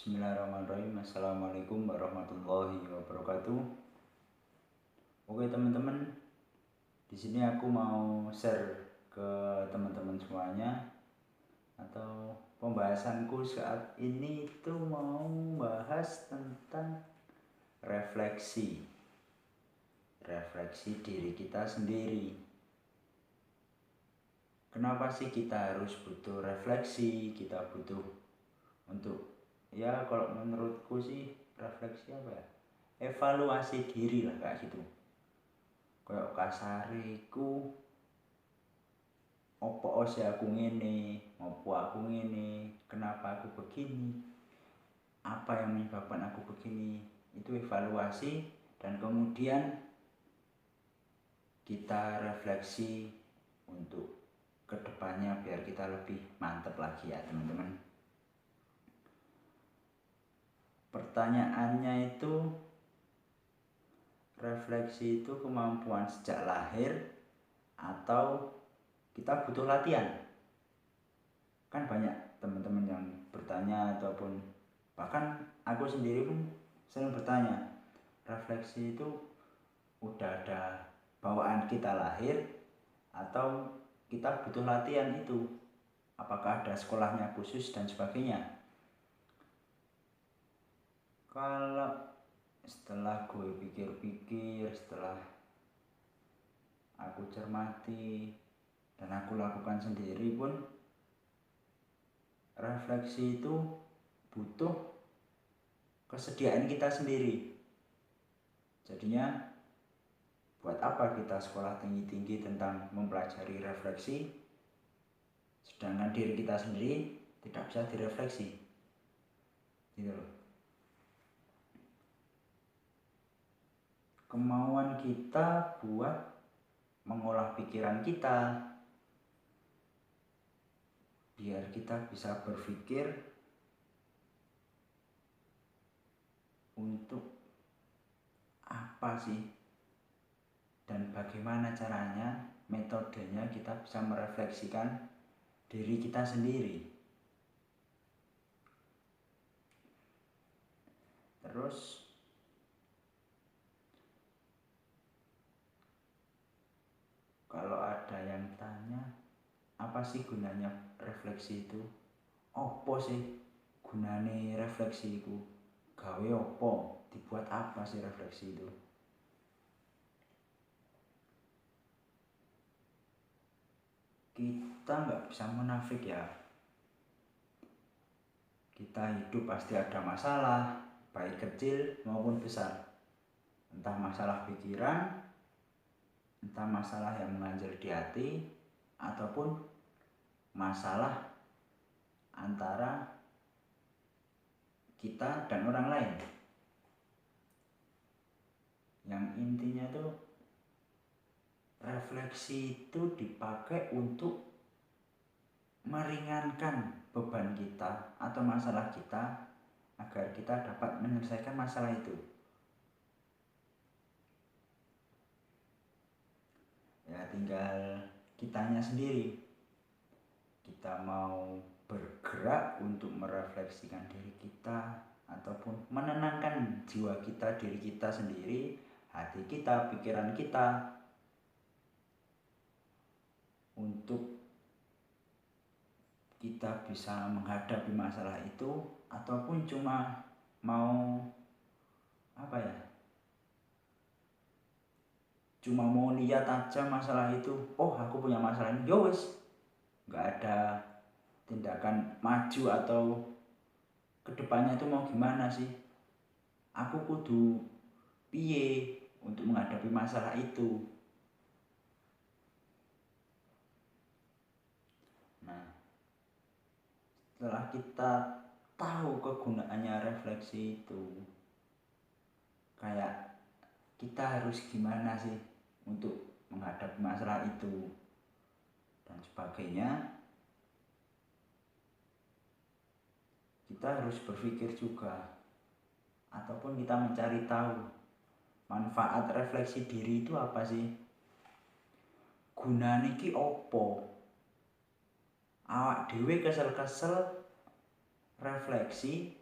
Bismillahirrahmanirrahim. Assalamualaikum warahmatullahi wabarakatuh. Oke teman-teman, di sini aku mau share ke teman-teman semuanya, atau pembahasanku saat ini itu mau bahas tentang refleksi diri kita sendiri. Kenapa sih kita harus butuh refleksi? Kita butuh untuk, ya kalau menurutku sih refleksi apa ya, evaluasi diri lah, kayak gitu. Kayak kasariku, opo sih aku ngene, ngopo aku ngene, kenapa aku begini, apa yang menyebabkan aku begini. Itu evaluasi, dan kemudian kita refleksi untuk kedepannya biar kita lebih mantap lagi ya teman-teman. Pertanyaannya itu, refleksi itu kemampuan sejak lahir atau kita butuh latihan? Kan banyak teman-teman yang bertanya, ataupun bahkan aku sendiri pun sering bertanya, refleksi itu udah ada bawaan kita lahir atau kita butuh latihan itu? Apakah ada sekolahnya khusus dan sebagainya? Kalau setelah gue pikir-pikir, setelah aku cermati dan aku lakukan sendiri pun, refleksi itu butuh kesediaan kita sendiri. Jadinya buat apa kita sekolah tinggi-tinggi tentang mempelajari refleksi, sedangkan diri kita sendiri tidak bisa direfleksi, gitu loh. Kemauan kita buat mengolah pikiran kita biar kita bisa berpikir untuk apa sih dan bagaimana caranya, metodenya kita bisa merefleksikan diri kita sendiri. Terus kalau ada yang tanya, apa sih gunanya refleksi itu? Opo sih gunane refleksi itu? Gawe opo? Dibuat apa sih refleksi itu? Kita nggak bisa munafik ya. Kita hidup pasti ada masalah, baik kecil maupun besar. Entah masalah pikiran, entah masalah yang menganjur di hati, ataupun masalah antara kita dan orang lain. Yang intinya tuh, refleksi itu dipakai untuk meringankan beban kita atau masalah kita agar kita dapat menyelesaikan masalah itu. Ya tinggal kitanya sendiri, kita mau bergerak untuk merefleksikan diri kita ataupun menenangkan jiwa kita, diri kita sendiri, hati kita, pikiran kita, untuk kita bisa menghadapi masalah itu, ataupun cuma mau apa ya, cuma mau lihat aja masalah itu, oh aku punya masalah ini, yowes, nggak ada tindakan maju atau kedepannya itu mau gimana sih, aku kudu piye untuk menghadapi masalah itu. Nah, setelah kita tahu kegunaannya refleksi itu, kayak kita harus gimana sih untuk menghadapi masalah itu dan sebagainya, kita harus berpikir juga, ataupun kita mencari tahu manfaat refleksi diri itu apa sih, gunane iki opo. Awak dhewe kesel-kesel refleksi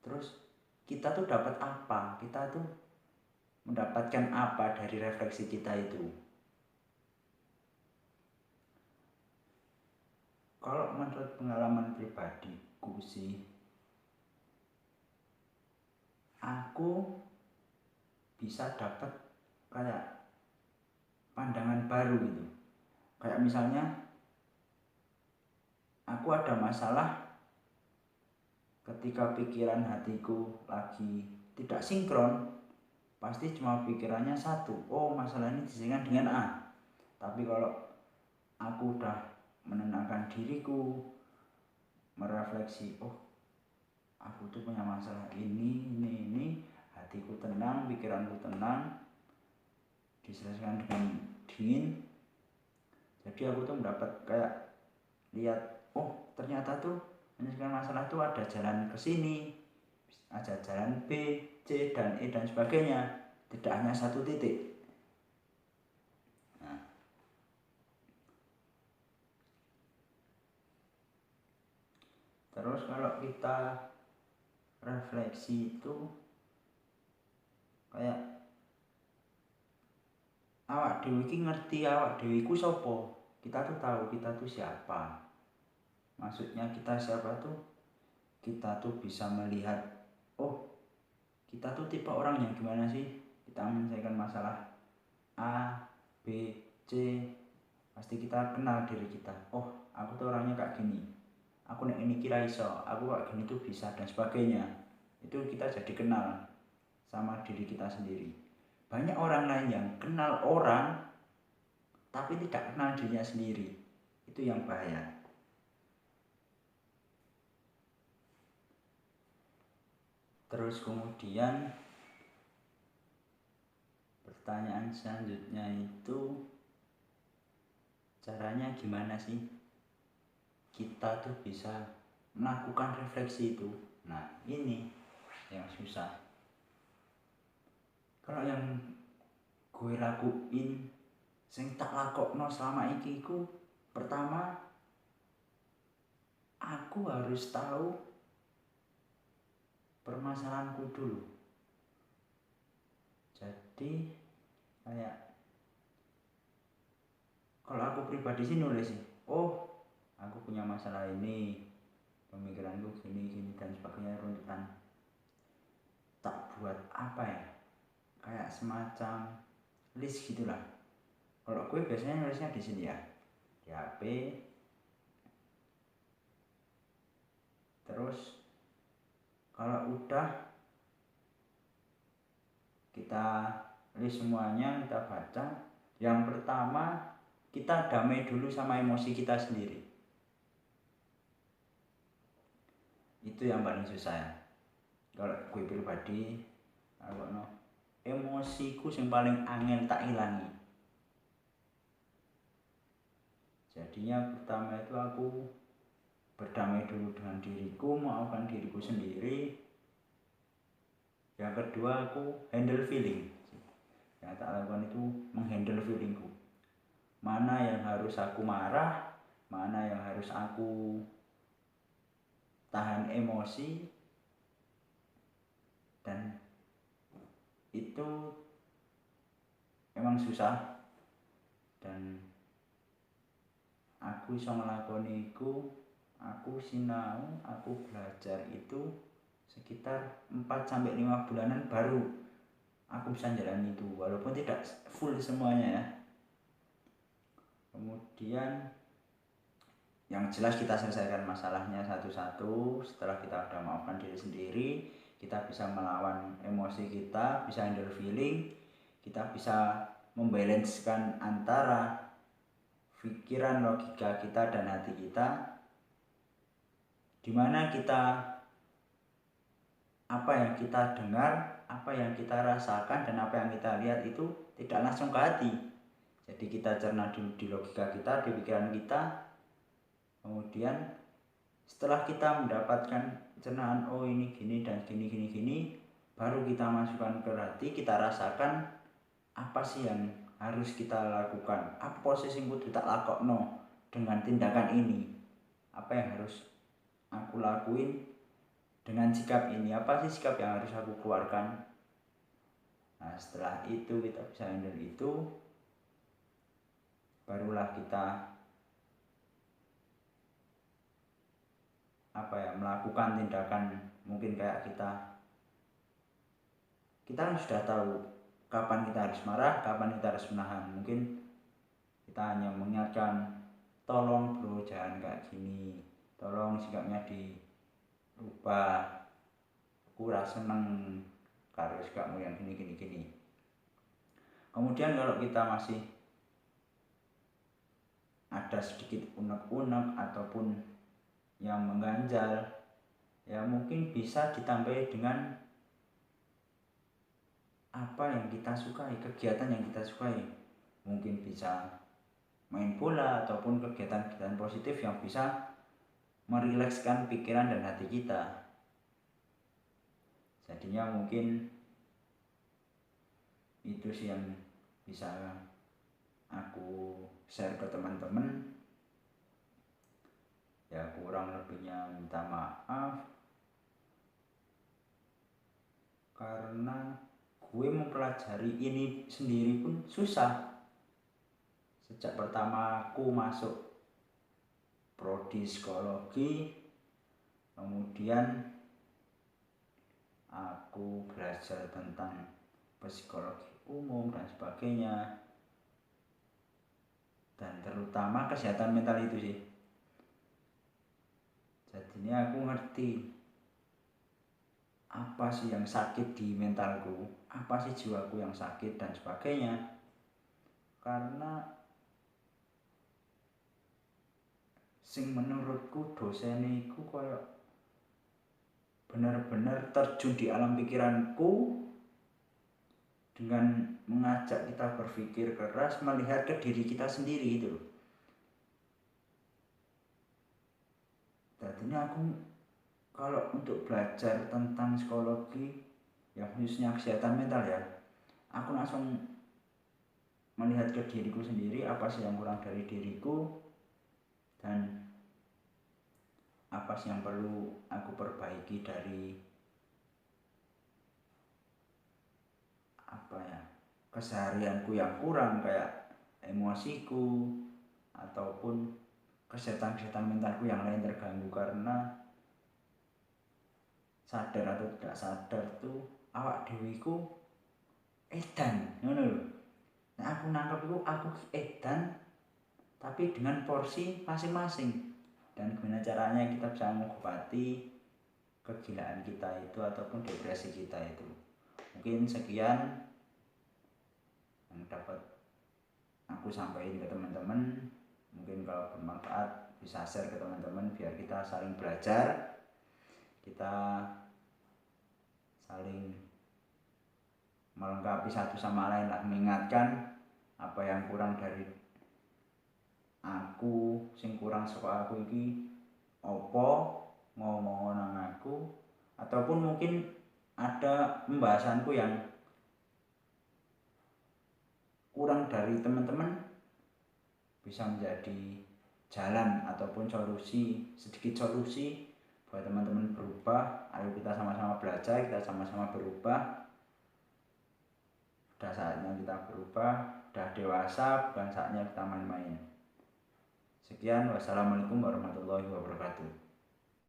Terus kita tuh dapat apa, kita tuh mendapatkan apa dari refleksi kita itu. Kalau menurut pengalaman pribadiku sih, aku bisa dapat kayak pandangan baru gitu. Kayak misalnya aku ada masalah, ketika pikiran hatiku lagi tidak sinkron, pasti cuma pikirannya satu, oh masalah ini diselesaikan dengan A. Tapi kalau aku udah menenangkan diriku, merefleksi, oh aku tuh punya masalah ini, hatiku tenang, pikiranku tenang, diselesaikan dengan dingin. Jadi aku tuh mendapat kayak lihat, oh ternyata tuh menyelesaikan masalah tuh ada jalan ke sini, ada jalan B, C, dan E dan sebagainya, tidak hanya satu titik. Nah, terus kalau kita refleksi itu kayak awak dewi ki ngerti awak dewi ku sopo, kita tuh tahu kita tuh siapa. Maksudnya kita siapa tuh, kita tuh bisa melihat, oh kita tuh tipe orang yang gimana sih. Kita menyelesaikan masalah A, B, C, pasti kita kenal diri kita. Oh aku tuh orangnya kayak gini, aku nek ini kira iso, aku kayak gini tuh bisa, dan sebagainya. Itu kita jadi kenal sama diri kita sendiri. Banyak orang lain yang kenal orang tapi tidak kenal dirinya sendiri, itu yang bahaya. Terus kemudian pertanyaan selanjutnya itu, caranya gimana sih kita tuh bisa melakukan refleksi itu. Nah ini yang susah. Kalau yang gue lakuin, sing tak lakokno selama iki ku, pertama aku harus tahu permasalahanku dulu. Jadi kayak kalau aku pribadi sih nulis sih, oh aku punya masalah ini, pemikiranku gini dan sebagainya, runtutan. Tak buat apa ya, kayak semacam list gitulah. Kalau gue biasanya nulisnya di sini ya, di HP. Terus kalau udah kita list semuanya, kita baca, yang pertama kita damai dulu sama emosi kita sendiri. Itu yang paling susah ya. Kalau gue pribadi, kalau emosiku yang paling angin tak hilangi. Jadinya pertama itu aku berdamai dulu dengan diriku, maafkan diriku sendiri. Yang kedua aku handle feeling. Yang tak lakukan itu menghandle feelingku. Mana yang harus aku marah, mana yang harus aku tahan emosi. Dan itu emang susah, dan aku bisa ngelakoni iku, aku sinau, aku belajar itu sekitar 4-5 bulanan baru aku bisa jalan itu, walaupun tidak full semuanya ya. Kemudian yang jelas kita selesaikan masalahnya satu-satu. Setelah kita udah maafkan diri sendiri, kita bisa melawan emosi kita, bisa handle feeling, kita bisa membalancekan antara pikiran, logika kita dan hati kita, dimana kita apa yang kita dengar, apa yang kita rasakan, dan apa yang kita lihat itu tidak langsung ke hati. Jadi kita cerna di logika kita, di pikiran kita. Kemudian setelah kita mendapatkan cernaan, oh ini gini dan gini, baru kita masukkan ke hati, kita rasakan apa sih yang harus kita lakukan, apa proses yang kudu tak lakokno dengan tindakan ini, apa yang harus aku lakuin dengan sikap ini apa sih sikap yang harus aku keluarkan. Nah setelah itu kita bisa handle itu, barulah kita melakukan tindakan. Mungkin kayak kita kan sudah tahu kapan kita harus marah, kapan kita harus menahan. Mungkin kita hanya mengingatkan, tolong bro jangan kayak gini, tolong sikapnya dirubah, aku rasa seneng karo sikapmu yang gini. Kemudian kalau kita masih ada sedikit unek-unek ataupun yang mengganjal, ya mungkin bisa ditambahi dengan apa yang kita sukai, kegiatan yang kita sukai. Mungkin bisa main bola ataupun kegiatan-kegiatan positif yang bisa merilekskan pikiran dan hati kita. Jadinya mungkin itu sih yang bisa aku share ke teman-teman. Ya kurang lebihnya minta maaf, karena gue mempelajari ini sendiri pun susah. Sejak pertama aku masuk prodi psikologi, kemudian aku belajar tentang psikologi umum dan sebagainya, dan terutama kesehatan mental itu sih. Jadinya aku ngerti apa sih yang sakit di mentalku, apa sih jiwaku yang sakit dan sebagainya. Karena sing menurutku dosen iku koyo benar-benar terjun di alam pikiranku dengan mengajak kita berpikir keras, melihat ke diri kita sendiri gitu. Jadinya aku kalau untuk belajar tentang psikologi, ya khususnya kesehatan mental ya, aku langsung melihat ke diriku sendiri, apa sih yang kurang dari diriku dan apa sih yang perlu aku perbaiki dari keseharianku yang kurang, kayak emosiku ataupun kesehatan mentalku yang lain terganggu. Karena sadar atau tidak sadar tuh awak dewiku edan ngono lho. Nah aku nangkep itu aku edan tapi dengan porsi masing-masing. Dan gimana caranya kita bisa mengobati kegilaan kita itu ataupun depresi kita itu. Mungkin sekian yang dapat aku sampaikan ke teman-teman. Mungkin kalau bermanfaat bisa share ke teman-teman biar kita saling belajar, kita saling melengkapi satu sama lain lah, mengingatkan apa yang kurang dari aku, sing kurang saka aku iki opo, ngomong nang aku, ataupun mungkin ada pembahasanku yang kurang dari teman-teman bisa menjadi jalan ataupun sedikit solusi buat teman-teman berubah. Ayo kita sama-sama belajar, kita sama-sama berubah. Udah saatnya kita berubah, udah dewasa, bukan saatnya kita main-main. Sekian, wassalamualaikum warahmatullahi wabarakatuh.